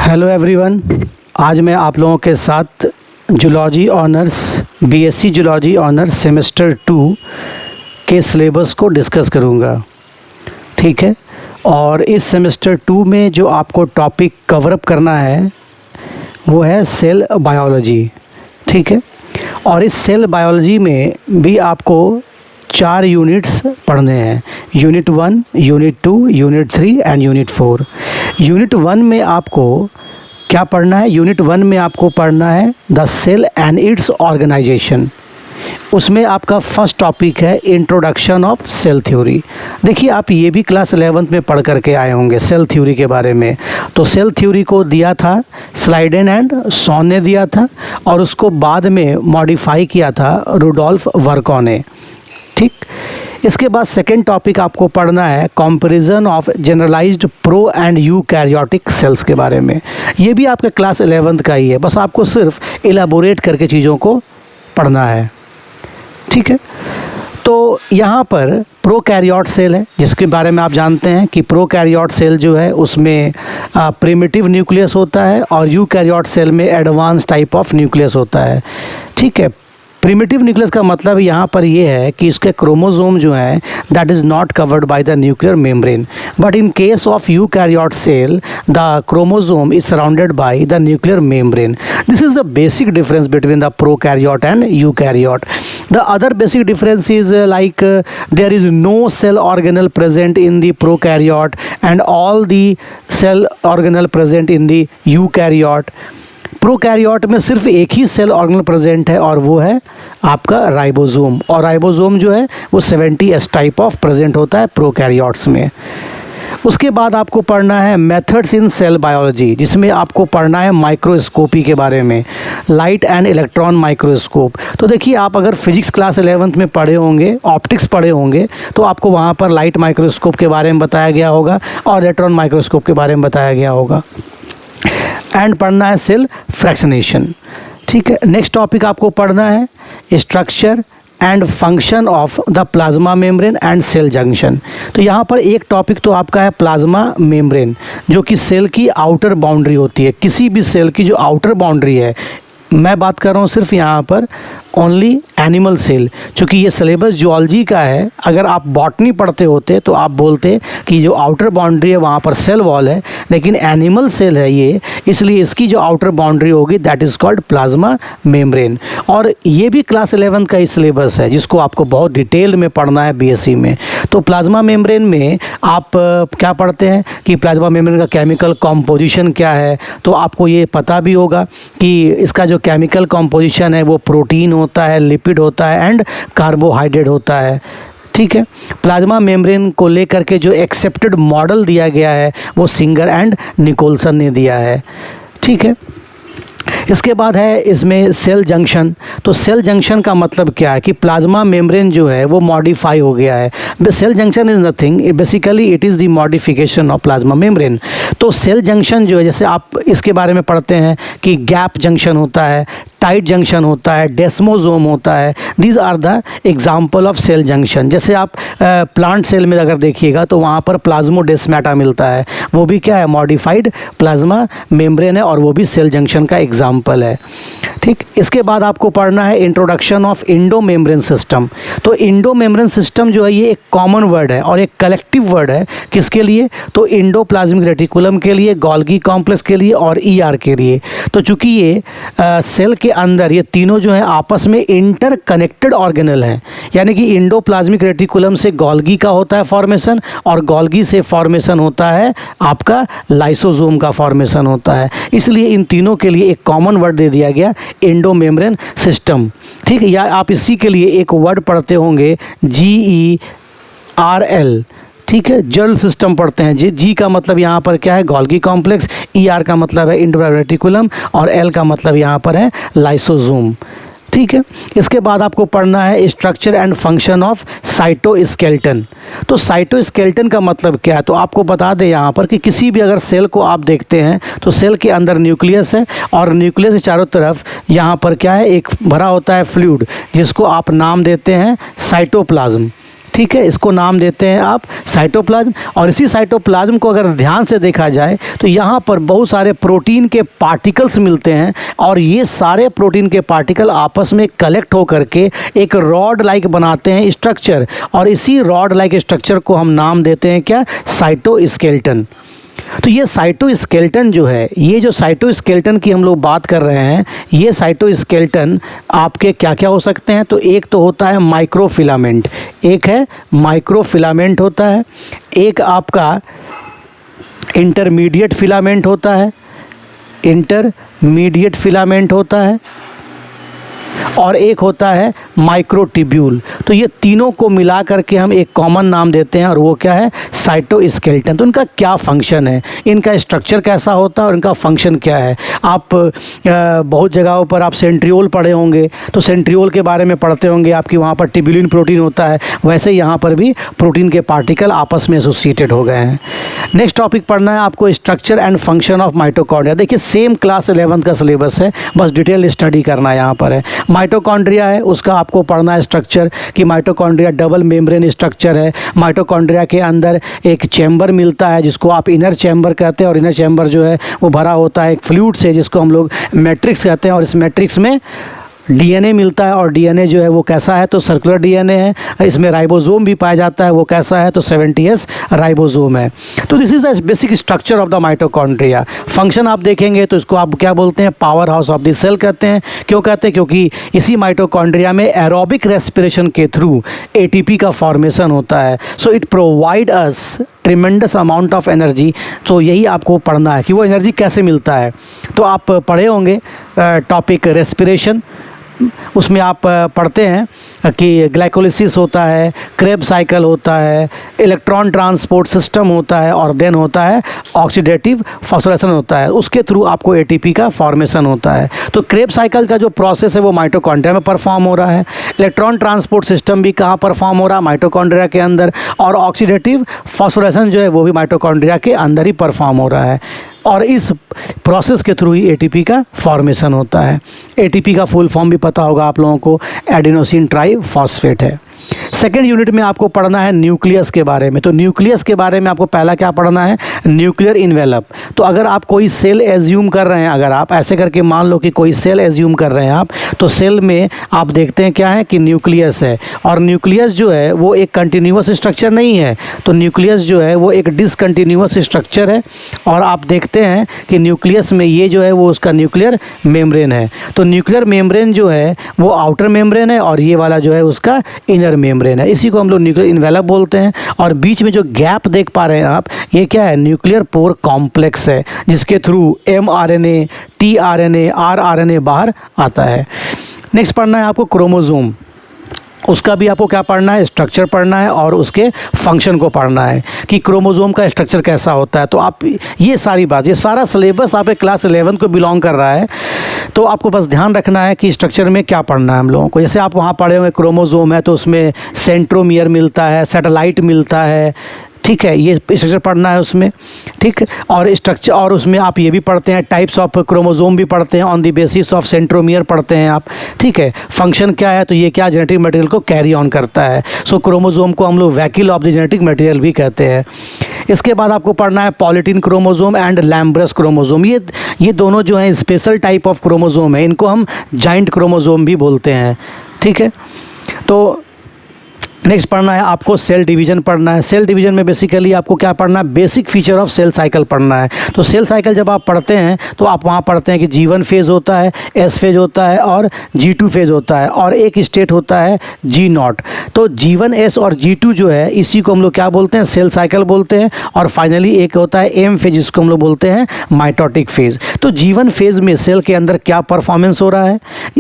Hello everyone, आज मैं आप लोगों के साथ zoology honours BSc zoology honours semester 2 के सिलेबस को डिस्कस करूंगा। ठीक है, और इस सेमेस्टर 2 में जो आपको टॉपिक कवर अप करना है वो है सेल बायोलॉजी। ठीक है, और इस सेल बायोलॉजी में भी आपको 4 यूनिट्स पढ़ने हैं, unit 1, unit 2, unit 3 and unit 4। Unit 1 में आपको क्या पढ़ना है? यूनिट 1 में आपको पढ़ना है the cell and its organisation. उसमें आपका फर्स्ट टॉपिक है इंट्रोडक्शन ऑफ सेल थ्योरी। देखिए, आप ये भी क्लास 11th में पढ़ करके आए होंगे सेल थ्योरी के बारे में। तो सेल थ्योरी को दिया था स्लाइडेन एंड सॉन ने दिया था, और उसको बाद में मॉडिफाई किया था रुडोल्फ वर्को ने। ठीक, इसके बाद सेकेंड टॉपिक आपको पढ़ना है comparison of generalised pro and eukaryotic cells के बारे में। ये भी आपके क्लास 11th का ही है, बस आपको सिर्फ इलाबोरेट करके चीज़ों को पढ़ना है। ठीक है, तो यहाँ पर प्रोकैरियोट सेल है, जिसके बारे में आप जानते हैं कि प्रोकैरियोट सेल जो है उसमें प्रिमिटिव न्यूक्लियस होता है और यूकैरियोट सेल में एडवांस टाइप ऑफ न्यूक्लियस होता है। ठीक है, प्रिमिटिव न्यूक्लियस का मतलब यहाँ पर ये है कि इसके क्रोमोसोम जो है that is not covered by the nuclear membrane, but in case of eukaryote cell the chromosome is surrounded by the nuclear membrane. This is the basic difference between the prokaryote and eukaryote. The other basic difference is like there is no cell organelle present in the prokaryote and all the cell organelle present in the eukaryote. Prokaryote में सिर्फ एक ही cell organelle present है और वो है आपका ribosome, और ribosome जो है वो 70S टाइप ऑफ प्रेजेंट होता है प्रोकैरियोट्स में। उसके बाद आपको पढ़ना है मेथड्स इन सेल बायोलॉजी, जिसमें आपको पढ़ना है माइक्रोस्कोपी के बारे में, लाइट एंड इलेक्ट्रॉन माइक्रोस्कोप। तो देखिए, आप अगर फिजिक्स क्लास 11th में पढ़े होंगे, ऑप्टिक्स पढ़े होंगे, तो आपको वहाँ पर लाइट माइक्रोस्कोप के बारे में बताया गया होगा और इलेक्ट्रॉन माइक्रोस्कोप के बारे में बताया गया होगा। एंड पढ़ना है सेल फ्रैक्शनेशन। ठीक है, नेक्स्ट टॉपिक आपको पढ़ना है structure and function of the plasma membrane and cell junction. तो यहाँ पर एक टॉपिक तो आपका है प्लाज्मा मेम्ब्रेन, जो कि सेल की आउटर बाउंड्री होती है। किसी भी सेल की जो आउटर बाउंड्री है, मैं बात कर रहा हूँ सिर्फ यहाँ पर ओनली एनिमल सेल, चूँकि ये सिलेबस जूलॉजी का है। अगर आप बॉटनी पढ़ते होते तो आप बोलते कि जो आउटर बाउंड्री है वहाँ पर सेल वॉल है, लेकिन एनिमल सेल है ये, इसलिए इसकी जो आउटर बाउंड्री होगी that is called plasma membrane. और ये भी क्लास 11th का ही सिलेबस है, जिसको आपको बहुत डिटेल में पढ़ना है बीएससी में। तो प्लाज्मा मेम्ब्रेन में आप क्या पढ़ते हैं कि प्लाज्मा मेम्ब्रेन का केमिकल कॉम्पोजिशन क्या है। तो आपको ये पता भी होगा कि इसका जो केमिकल कॉम्पोजिशन है वो प्रोटीन होता है, लिपिड होता है एंड कार्बोहाइड्रेट होता है। ठीक है, प्लाज्मा मेम्ब्रेन को लेकर के जो एक्सेप्टेड मॉडल दिया गया है वो सिंगर एंड निकोलसन ने दिया है। ठीक है, इसके बाद है इसमें सेल जंक्शन। तो सेल जंक्शन का मतलब क्या है कि प्लाज्मा मेम्ब्रेन जो है वो मॉडिफाई हो गया है। Cell junction is nothing, basically it is the modification of plasma membrane. तो सेल जंक्शन जो है, जैसे आप इसके बारे में पढ़ते हैं कि गैप जंक्शन होता है, टाइट जंक्शन होता है, डेस्मोसोम होता है। These are the example of cell junction. जैसे आप प्लांट सेल में अगर देखिएगा तो वहाँ पर प्लाज्मोडेस्माटा मिलता है, वो भी क्या है? मॉडिफाइड प्लाज्मा मेम्ब्रेन है, और वो भी सेल जंक्शन का एग्जाम्पल है। ठीक, इसके बाद आपको पढ़ना है introduction of Indo membrane system. तो इंडो मेम्ब्रेन सिस्टम जो है ये एक कॉमन वर्ड है और एक कलेक्टिव वर्ड है। किसके लिए? तो इंडोप्लाज्मिक रेटिकुलम के लिए, गोल्गी कॉम्प्लेक्स के लिए और ईआर के लिए। तो चूंकि ये सेल के अंदर ये तीनों जो है आपस में इंटरकनेक्टेड ऑर्गेनल हैं, यानी कि इंडोप्लाज्मिक रेटिकुलम से गोल्गी का होता है फॉर्मेशन, और गोल्गी से फॉर्मेशन होता है आपका लाइसोसोम का फॉर्मेशन होता है। इसलिए इन तीनों के लिए एक कॉमन वर्ड दे दिया गया, इंडो मेम्ब्रेन सिस्टम। ठीक है, या आप इसी के लिए एक वर्ड पढ़ते होंगे GERL। ठीक है, जर्ल सिस्टम पढ़ते हैं। जी का मतलब यहाँ पर क्या है? Golgi complex. ER का मतलब है इंडोप्लाज्मिक रेटिकुलम, और L का मतलब यहाँ पर है लाइसोसोम। ठीक है, इसके बाद आपको पढ़ना है structure and function of cytoskeleton. तो साइटोस्केलेटन का मतलब क्या है? तो आपको बता दें यहाँ पर कि किसी भी अगर सेल को आप देखते हैं तो सेल के अंदर न्यूक्लियस है, और न्यूक्लियस के चारों तरफ यहाँ पर क्या है? एक भरा होता है फ्लूइड, जिसको आप नाम देते हैं साइटोप्लाज्म। ठीक है, इसको नाम देते हैं आप साइटोप्लाज्म। और इसी साइटोप्लाज्म को अगर ध्यान से देखा जाए तो यहाँ पर बहुत सारे प्रोटीन के पार्टिकल्स मिलते हैं और ये सारे प्रोटीन के पार्टिकल आपस में कलेक्ट होकर के एक रॉड लाइक बनाते हैं स्ट्रक्चर, और इसी रॉड लाइक स्ट्रक्चर को हम नाम देते हैं क्या, साइटोस्केलेटन। तो ये साइटोस्केलेटन जो है, ये जो साइटोस्केलेटन की हम लोग बात कर रहे हैं, ये साइटोस्केलेटन आपके क्या क्या हो सकते हैं, तो एक तो होता है माइक्रोफिलामेंट, एक है माइक्रोफिलामेंट होता है, एक आपका इंटरमीडिएट फिलामेंट होता है, इंटरमीडिएट फिलामेंट होता है, और एक होता है माइक्रोट्यूब्यूल। तो ये तीनों को मिला करके हम एक कॉमन नाम देते हैं और वो क्या है, साइटोस्केलेटन। तो इनका क्या फंक्शन है, इनका स्ट्रक्चर कैसा होता है और इनका फंक्शन क्या है। आप बहुत जगहों पर आप सेंट्रियोल पढ़े होंगे, तो सेंट्रियोल के बारे में पढ़ते होंगे आपकी, वहाँ पर टिब्यूलिन प्रोटीन होता है, वैसे यहाँ पर भी प्रोटीन के पार्टिकल आपस में एसोसिएटेड हो गए हैं। नेक्स्ट टॉपिक पढ़ना है आपको, structure and function of mitochondria. देखिए सेम क्लास 11th का सिलेबस है, बस डिटेल स्टडी करना यहाँ पर है। माइटोकॉन्ड्रिया है, उसका आपको पढ़ना है स्ट्रक्चर कि माइटोकॉन्ड्रिया डबल मेम्ब्रेन स्ट्रक्चर है। माइटोकॉन्ड्रिया के अंदर एक चैम्बर मिलता है जिसको आप इनर चैम्बर कहते हैं, और इनर चैम्बर जो है वो भरा होता है एक फ्लूइड से जिसको हम लोग मैट्रिक्स कहते हैं, और इस मैट्रिक्स में डीएनए मिलता है, और डीएनए जो है वो कैसा है, तो सर्कुलर डीएनए है। इसमें राइबोसोम भी पाया जाता है, वो कैसा है, तो 70S राइबोसोम है। तो this is the basic structure of the mitochondria. Function आप देखेंगे तो इसको आप क्या बोलते हैं, power house of the cell कहते हैं। क्यों कहते हैं, क्योंकि इसी माइटोकॉन्ड्रिया में एरोबिक रेस्पिरेशन के थ्रू एटीपी का फॉर्मेशन होता है। So it provide us tremendous amount of energy. तो यही आपको पढ़ना है कि वो एनर्जी कैसे मिलता है। तो आप पढ़े होंगे टॉपिक रेस्पिरेशन, उसमें आप पढ़ते हैं कि ग्लाइकोलिसिस होता है, क्रेब साइकिल होता है, इलेक्ट्रॉन ट्रांसपोर्ट सिस्टम होता है, और देन होता है ऑक्सीडेटिव फॉस्फोरेशन होता है, उसके थ्रू आपको एटीपी का फॉर्मेशन होता है। तो क्रेब साइकिल का जो प्रोसेस है वो माइटोकॉन्ड्रिया में परफॉर्म हो रहा है। इलेक्ट्रॉन ट्रांसपोर्ट सिस्टम भी कहाँ परफॉर्म हो रहा है, माइटोकॉन्ड्रिया के अंदर, और ऑक्सीडेटिव फॉस्फोरेशन जो है वो भी माइटोकॉन्ड्रिया के अंदर ही परफॉर्म हो रहा है, और इस प्रोसेस के थ्रू ही एटीपी का फॉर्मेशन होता है। एटीपी का फुल फॉर्म भी पता होगा आप लोगों को, एडिनोसिन ट्राइफॉस्फेट है। सेकेंड यूनिट में आपको पढ़ना है न्यूक्लियस के बारे में। तो न्यूक्लियस के बारे में आपको पहला क्या पढ़ना है, न्यूक्लियर इन्वेलप। तो अगर आप कोई सेल एज्यूम कर रहे हैं, अगर आप ऐसे करके मान लो कि कोई सेल एज्यूम कर रहे हैं आप, तो सेल में आप देखते हैं क्या है कि न्यूक्लियस है, और न्यूक्लियस जो है वो एक कंटिन्यूअस स्ट्रक्चर नहीं है। तो न्यूक्लियस जो है वो एक डिसकंटिन्यूअस स्ट्रक्चर है, और आप देखते हैं कि न्यूक्लियस में ये जो है वो उसका न्यूक्लियर मेम्ब्रेन है। तो न्यूक्लियर मेम्ब्रेन जो है वो आउटर मेम्ब्रेन है, और ये वाला जो है उसका इनर मेम्ब्रेन है। इसी को हम लोग न्यूक्लियर इन्वेलप बोलते हैं। और बीच में जो गैप देख पा रहे हैं आप, ये क्या है, न्यूक्लियर पोर कॉम्प्लेक्स है, जिसके थ्रू mRNA, tRNA, rRNA बाहर आता है। नेक्स्ट पढ़ना है आपको क्रोमोसोम। उसका भी आपको क्या पढ़ना है, स्ट्रक्चर पढ़ना है, और उसके फंक्शन को पढ़ना है कि क्रोमोसोम का स्ट्रक्चर कैसा होता है। तो आप ये सारी बात, ये सारा सिलेबस आपके क्लास 11 को बिलोंग कर रहा है। तो आपको बस ध्यान रखना है कि स्ट्रक्चर में क्या पढ़ना है हम लोगों को। जैसे आप वहाँ पढ़े होंगे क्रोमोसोम है तो उसमें सेंट्रोमियर मिलता है, सैटेलाइट मिलता है, ठीक है, ये स्ट्रक्चर पढ़ना है उसमें, ठीक। और स्ट्रक्चर, और उसमें आप ये भी पढ़ते हैं, टाइप्स ऑफ क्रोमोसोम भी पढ़ते हैं, on the basis of centromere पढ़ते हैं आप, ठीक है। फंक्शन क्या है, तो ये क्या जेनेटिक मटेरियल को कैरी ऑन करता है। सो क्रोमोसोम को हम लोग vacuole of the genetic material भी कहते हैं। इसके बाद आपको पढ़ना है पॉलीटीन क्रोमोसोम एंड लैम्ब्रस क्रोमोसोम। ये दोनों जो हैं स्पेशल टाइप ऑफ क्रोमोसोम है, इनको हम जाइंट क्रोमोसोम भी बोलते हैं, ठीक है। तो नेक्स्ट पढ़ना है आपको सेल डिवीजन पढ़ना है। सेल डिवीजन में बेसिकली आपको क्या पढ़ना है, basic feature of cell cycle पढ़ना है। तो सेल साइकिल जब आप पढ़ते हैं तो आप वहाँ पढ़ते हैं कि G1 फेज़ होता है, S फेज़ होता है, और G2 फेज़ होता है, और एक स्टेट होता है G0। तो G1, S और G2 जो है इसी को हम लोग क्या बोलते हैं, सेल साइकिल बोलते हैं। और फाइनली एक होता है M फेज़, जिसको हम लोग बोलते हैं माइटोटिक फेज़। तो G1 फेज़ में सेल के अंदर क्या परफॉर्मेंस हो रहा है,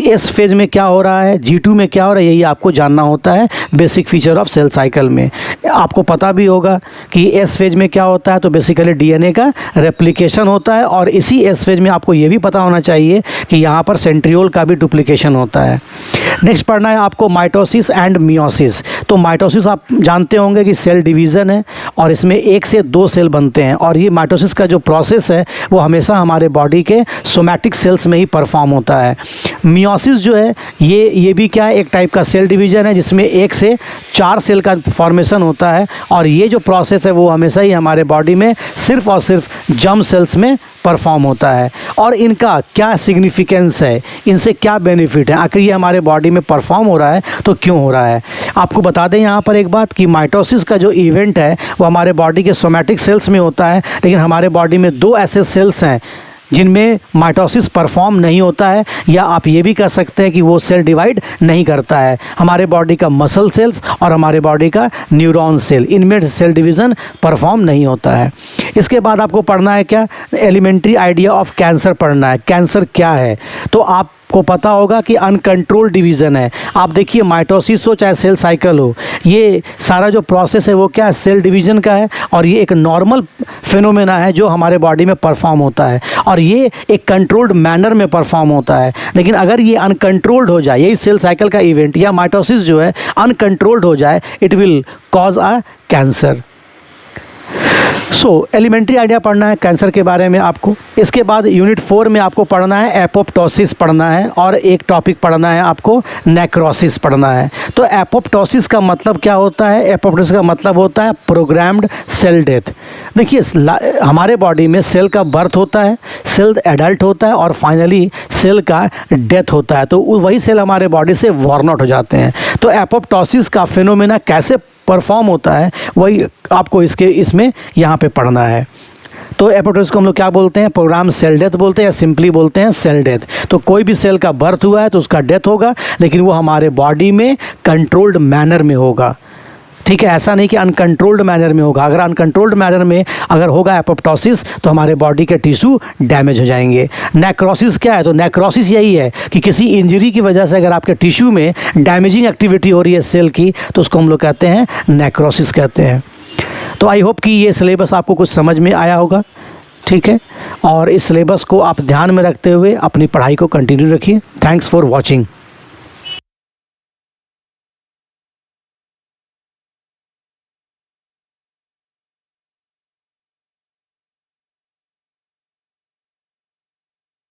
S फेज़ में क्या हो रहा है, G2 में क्या हो रहा है, यही आपको जानना होता है basic feature of cell cycle में। आपको पता भी होगा कि एस फेज में क्या होता है, तो बेसिकली डीएनए का रेप्लिकेशन होता है, और इसी एस फेज में आपको ये भी पता होना चाहिए कि यहाँ पर सेंट्रियोल का भी डुप्लीकेशन होता है। नेक्स्ट पढ़ना है आपको माइटोसिस एंड मियोसिस। तो माइटोसिस आप जानते होंगे कि सेल डिवीज़न है, और इसमें 1 से 2 सेल बनते हैं, और ये माइटोसिस का जो प्रोसेस है वो हमेशा हमारे बॉडी के सोमैटिक सेल्स में ही परफॉर्म होता है। मियोसिस जो है ये भी क्या है, एक टाइप का सेल डिवीज़न है जिसमें 1 से 4 सेल का फॉर्मेशन होता है और ये जो प्रोसेस है वो हमेशा ही हमारे बॉडी में सिर्फ और सिर्फ जर्म सेल्स में परफॉर्म होता है। और इनका क्या सिग्निफिकेंस है, इनसे क्या बेनिफिट है, आखिर ये हमारे बॉडी में परफॉर्म हो रहा है तो क्यों हो रहा है। आपको बता दें यहाँ पर एक बात कि माइटोसिस का जो इवेंट है वो हमारे बॉडी के सोमैटिक सेल्स में होता है, लेकिन हमारे बॉडी में 2 ऐसे सेल्स हैं जिनमें माइटोसिस परफॉर्म नहीं होता है, या आप ये भी कह सकते हैं कि वो सेल डिवाइड नहीं करता है। हमारे बॉडी का मसल सेल्स और हमारे बॉडी का न्यूरॉन सेल, इनमें सेल डिवीज़न परफॉर्म नहीं होता है। इसके बाद आपको पढ़ना है क्या, एलिमेंट्री आइडिया ऑफ कैंसर पढ़ना है। कैंसर क्या है तो आपको पता होगा कि अनकंट्रोल्ड डिवीज़न है। आप देखिए माइटोसिस हो चाहे सेल साइकिल हो, ये सारा जो प्रोसेस है वो क्या है, सेल डिवीज़न का है, और ये एक नॉर्मल फिनोमेना है जो हमारे बॉडी में परफॉर्म होता है और ये एक कंट्रोल्ड मैनर में परफॉर्म होता है। लेकिन अगर ये अनकंट्रोल्ड हो जाए, यही सेल साइकिल का इवेंट या माइटोसिस जो है अनकंट्रोल्ड हो जाए, it will cause a cancer. Elementary idea पढ़ना है कैंसर के बारे में आपको। इसके बाद यूनिट 4 में आपको पढ़ना है एपोप्टोसिस पढ़ना है, और एक टॉपिक पढ़ना है आपको नेक्रोसिस पढ़ना है। तो एपोप्टोसिस का मतलब क्या होता है, एपोप्टोसिस का मतलब होता है प्रोग्राम्ड सेल डेथ। देखिए हमारे बॉडी में सेल का बर्थ होता है, सेल एडल्ट होता है और फाइनली सेल का डेथ होता है, तो वही सेल हमारे बॉडी से वॉर्न आउट हो जाते हैं। तो एपोप्टोसिस का फिनोमेना कैसे परफॉर्म होता है वही आपको इसमें यहाँ पे पढ़ना है। तो एपोप्टोसिस को हम लोग क्या बोलते हैं, प्रोग्राम सेल डेथ बोलते हैं या सिंपली बोलते हैं सेल डेथ। तो कोई भी सेल का बर्थ हुआ है तो उसका डेथ होगा, लेकिन वो हमारे बॉडी में कंट्रोल्ड मैनर में होगा। ठीक है, ऐसा नहीं कि अनकंट्रोल्ड मैनर में होगा। अगर अनकंट्रोल्ड मैनर में अगर होगा एपोप्टोसिस तो हमारे बॉडी के टिश्यू डैमेज हो जाएंगे। नेक्रोसिस क्या है, तो नेक्रोसिस यही है कि किसी इंजरी की वजह से अगर आपके टिश्यू में डैमेजिंग एक्टिविटी हो रही है सेल की, तो उसको हम लोग कहते हैं नेक्रोसिस कहते हैं। तो आई होप कि ये सिलेबस आपको कुछ समझ में आया होगा। ठीक है, और इस सिलेबस को आप ध्यान में रखते हुए अपनी पढ़ाई को कंटिन्यू रखिए। Thanks for watching.